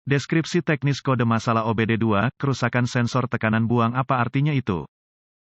Deskripsi teknis kode masalah OBD2, kerusakan sensor tekanan buang. Apa artinya itu?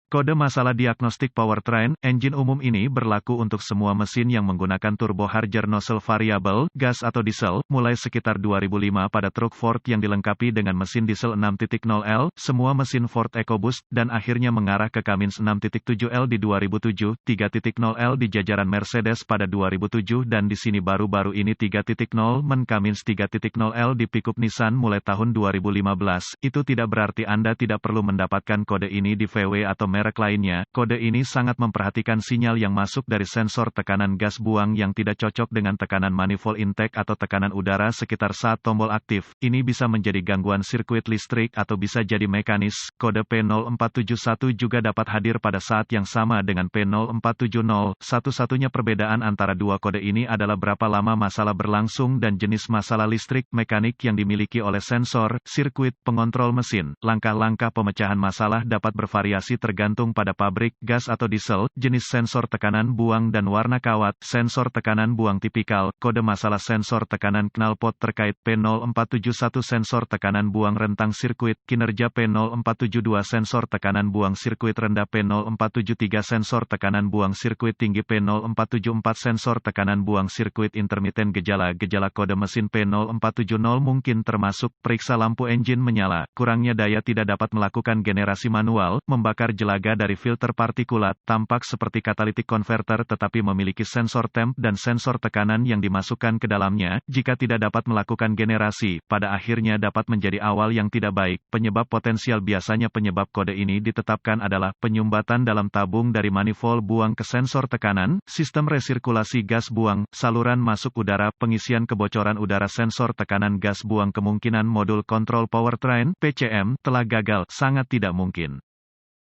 Kode masalah diagnostik powertrain engine umum ini berlaku untuk semua mesin yang menggunakan turbo harger nozzle variabel, gas atau diesel, mulai sekitar 2005 pada truk Ford yang dilengkapi dengan mesin diesel 6.0L, semua mesin Ford EcoBoost, dan akhirnya mengarah ke Cummins 6.7L di 2007, 3.0L di jajaran Mercedes pada 2007 dan di sini baru-baru ini 3.0 men Cummins 3.0L di pickup Nissan mulai tahun 2015. Itu tidak berarti Anda tidak perlu mendapatkan kode ini di VW atau merek lainnya. Kode ini sangat memperhatikan sinyal yang masuk dari sensor tekanan gas buang yang tidak cocok dengan tekanan manifold intake atau tekanan udara sekitar saat tombol aktif. Ini bisa menjadi gangguan sirkuit listrik atau bisa jadi mekanis. Kode P0471 juga dapat hadir pada saat yang sama dengan P0470. Satu-satunya perbedaan antara dua kode ini adalah berapa lama masalah berlangsung dan jenis masalah listrik mekanik yang dimiliki oleh sensor, sirkuit, pengontrol mesin. Langkah-langkah pemecahan masalah dapat bervariasi tergantung pada pabrik, gas atau diesel, jenis sensor tekanan buang dan warna kawat. Sensor tekanan buang tipikal, kode masalah sensor tekanan knalpot terkait P0471 sensor tekanan buang rentang sirkuit, kinerja P0472 sensor tekanan buang sirkuit rendah P0473 sensor tekanan buang sirkuit tinggi P0474 sensor tekanan buang sirkuit intermiten gejala-gejala kode mesin P0470 mungkin termasuk, periksa lampu engine menyala, kurangnya daya tidak dapat melakukan generasi manual, membakar jelaga dari filter partikulat, tampak seperti catalytic converter tetapi memiliki sensor temp dan sensor tekanan yang dimasukkan ke dalamnya, jika tidak dapat melakukan generasi, pada akhirnya dapat menjadi awal yang tidak baik. Penyebab potensial biasanya penyebab kode ini ditetapkan adalah penyumbatan dalam tabung dari manifold buang ke sensor tekanan, sistem resirkulasi gas buang, saluran masuk udara, pengisian kebocoran udara sensor tekanan gas buang. Kemungkinan modul kontrol powertrain, PCM, telah gagal, sangat tidak mungkin.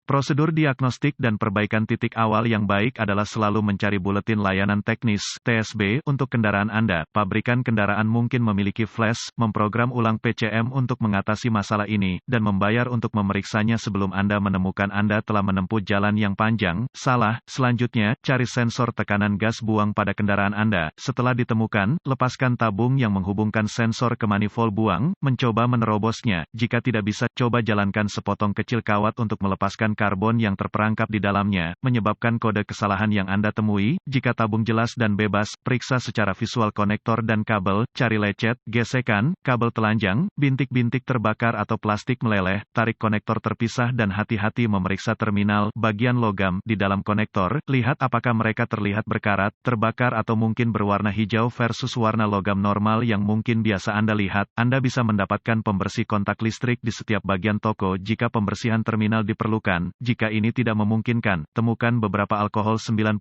Prosedur diagnostik dan perbaikan titik awal yang baik adalah selalu mencari buletin layanan teknis (TSB) untuk kendaraan Anda. Pabrikan kendaraan mungkin memiliki flash, memprogram ulang PCM untuk mengatasi masalah ini, dan membayar untuk memeriksanya sebelum Anda menemukan Anda telah menempuh jalan yang panjang. Salah. Selanjutnya, cari sensor tekanan gas buang pada kendaraan Anda. Setelah ditemukan, lepaskan tabung yang menghubungkan sensor ke manifold buang, mencoba menerobosnya. Jika tidak bisa, coba jalankan sepotong kecil kawat untuk melepaskan karbon yang terperangkap di dalamnya, menyebabkan kode kesalahan yang Anda temui. Jika tabung jelas dan bebas, periksa secara visual konektor dan kabel, cari lecet, gesekan, kabel telanjang, bintik-bintik terbakar atau plastik meleleh, tarik konektor terpisah dan hati-hati memeriksa terminal, bagian logam, di dalam konektor, lihat apakah mereka terlihat berkarat, terbakar atau mungkin berwarna hijau versus warna logam normal yang mungkin biasa Anda lihat. Anda bisa mendapatkan pembersih kontak listrik di setiap bagian toko jika pembersihan terminal diperlukan. Jika ini tidak memungkinkan, temukan beberapa alkohol 91%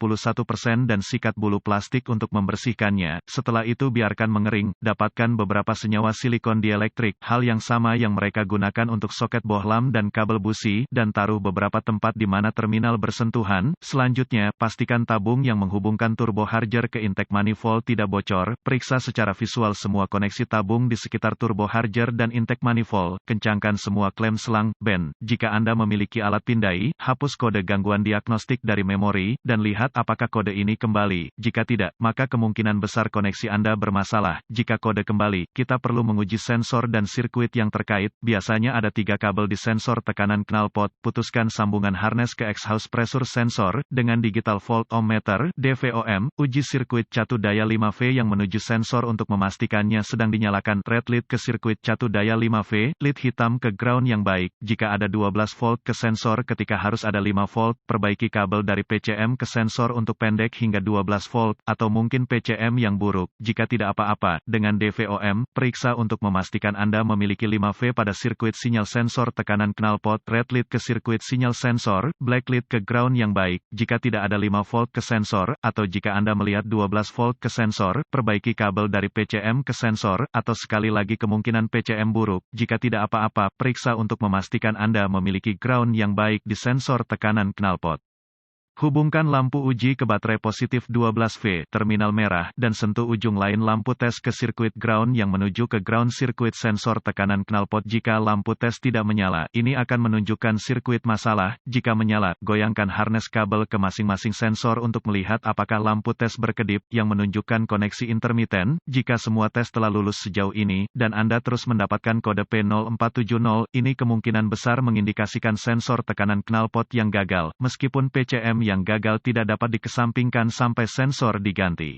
dan sikat bulu plastik untuk membersihkannya. Setelah itu biarkan mengering. Dapatkan beberapa senyawa silikon dielektrik, hal yang sama yang mereka gunakan untuk soket bohlam dan kabel busi, dan taruh beberapa tempat di mana terminal bersentuhan. Selanjutnya, pastikan tabung yang menghubungkan turbo harger ke intake manifold tidak bocor. Periksa secara visual semua koneksi tabung di sekitar turbo harger dan intake manifold. Kencangkan semua klem selang, ben. Jika Anda memiliki alat pindai, hapus kode gangguan diagnostik dari memori, dan lihat apakah kode ini kembali. Jika tidak, maka kemungkinan besar koneksi Anda bermasalah. Jika kode kembali, kita perlu menguji sensor dan sirkuit yang terkait. Biasanya ada 3 kabel di sensor tekanan knalpot. Putuskan sambungan harness ke exhaust pressure sensor, dengan digital volt ohmmeter, DVOM, uji sirkuit catu daya 5V yang menuju sensor untuk memastikannya sedang dinyalakan. Red lead ke sirkuit catu daya 5V, lead hitam ke ground yang baik. Jika ada 12 volt ke sensor ketika harus ada 5 volt, perbaiki kabel dari PCM ke sensor untuk pendek hingga 12 volt, atau mungkin PCM yang buruk. Jika tidak apa-apa, dengan DVOM, periksa untuk memastikan Anda memiliki 5V pada sirkuit sinyal sensor tekanan knalpot, red lead ke sirkuit sinyal sensor, black lead ke ground yang baik. Jika tidak ada 5 volt ke sensor, atau jika Anda melihat 12 volt ke sensor, perbaiki kabel dari PCM ke sensor, atau sekali lagi kemungkinan PCM buruk. Jika tidak apa-apa, periksa untuk memastikan Anda memiliki ground yang baik di sensor tekanan knalpot. Hubungkan lampu uji ke baterai positif 12V, terminal merah, dan sentuh ujung lain lampu tes ke sirkuit ground yang menuju ke ground sirkuit sensor tekanan knalpot. Jika lampu tes tidak menyala, ini akan menunjukkan sirkuit masalah. Jika menyala, goyangkan harness kabel ke masing-masing sensor untuk melihat apakah lampu tes berkedip, yang menunjukkan koneksi intermiten. Jika semua tes telah lulus sejauh ini, dan Anda terus mendapatkan kode P0470, ini kemungkinan besar mengindikasikan sensor tekanan knalpot yang gagal, meskipun PCM yang gagal tidak dapat dikesampingkan sampai sensor diganti.